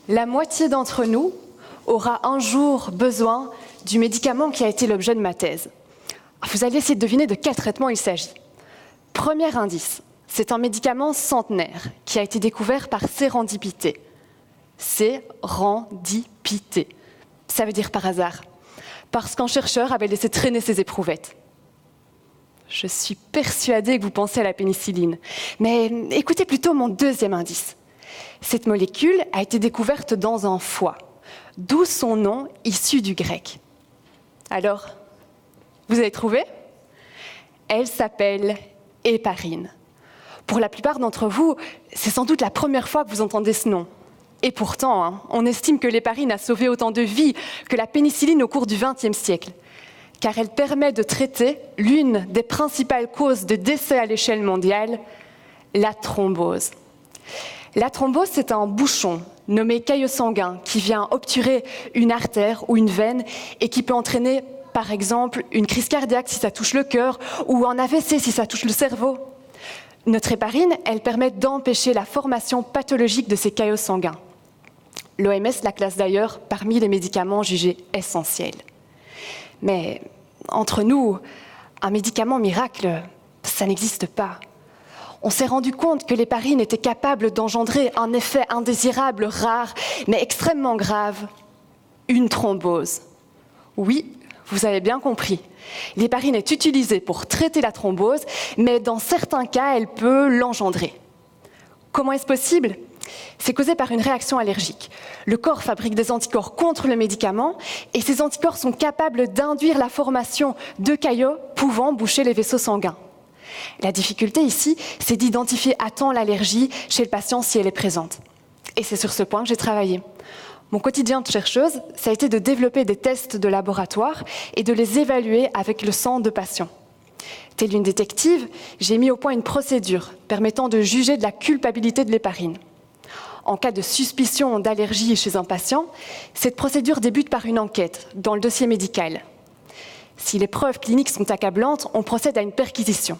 La moitié d'entre nous aura un jour besoin du médicament qui a été l'objet de ma thèse. Vous allez essayer de deviner de quel traitement il s'agit. Premier indice, c'est un médicament centenaire qui a été découvert par sérendipité. Sérendipité. Ça veut dire par hasard. Parce qu'un chercheur avait laissé traîner ses éprouvettes. Je suis persuadée que vous pensez à la pénicilline. Mais écoutez plutôt mon deuxième indice. Cette molécule a été découverte dans un foie, d'où son nom issu du grec. Alors, vous avez trouvé ? Elle s'appelle héparine. Pour la plupart d'entre vous, c'est sans doute la première fois que vous entendez ce nom. Et pourtant, on estime que l'héparine a sauvé autant de vies que la pénicilline au cours du XXe siècle, car elle permet de traiter l'une des principales causes de décès à l'échelle mondiale, la thrombose. La thrombose, c'est un bouchon nommé caillot sanguin qui vient obturer une artère ou une veine et qui peut entraîner, par exemple, une crise cardiaque si ça touche le cœur ou un AVC si ça touche le cerveau. Notre héparine, elle permet d'empêcher la formation pathologique de ces caillots sanguins. L'OMS la classe d'ailleurs parmi les médicaments jugés essentiels. Mais entre nous, un médicament miracle, ça n'existe pas. On s'est rendu compte que l'héparine était capable d'engendrer un effet indésirable, rare, mais extrêmement grave, une thrombose. Oui, vous avez bien compris. L'héparine est utilisée pour traiter la thrombose, mais dans certains cas, elle peut l'engendrer. Comment est-ce possible ? C'est causé par une réaction allergique. Le corps fabrique des anticorps contre le médicament et ces anticorps sont capables d'induire la formation de caillots pouvant boucher les vaisseaux sanguins. La difficulté ici, c'est d'identifier à temps l'allergie chez le patient si elle est présente. Et c'est sur ce point que j'ai travaillé. Mon quotidien de chercheuse, ça a été de développer des tests de laboratoire et de les évaluer avec le sang de patients. Telle une détective, j'ai mis au point une procédure permettant de juger de la culpabilité de l'héparine. En cas de suspicion d'allergie chez un patient, cette procédure débute par une enquête dans le dossier médical. Si les preuves cliniques sont accablantes, on procède à une perquisition.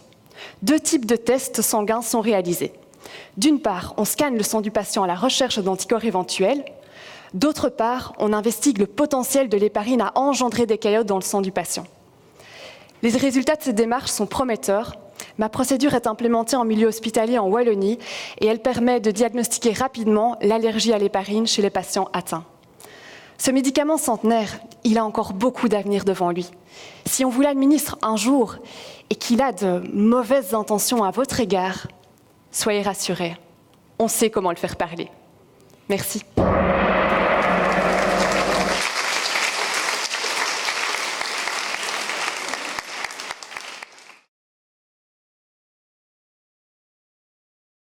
2 types de tests sanguins sont réalisés. D'une part, on scanne le sang du patient à la recherche d'anticorps éventuels. D'autre part, on investigue le potentiel de l'héparine à engendrer des caillots dans le sang du patient. Les résultats de cette démarche sont prometteurs. Ma procédure est implémentée en milieu hospitalier en Wallonie et elle permet de diagnostiquer rapidement l'allergie à l'héparine chez les patients atteints. Ce médicament centenaire, il a encore beaucoup d'avenir devant lui. Si on vous l'administre un jour et qu'il a de mauvaises intentions à votre égard, soyez rassurés, on sait comment le faire parler. Merci.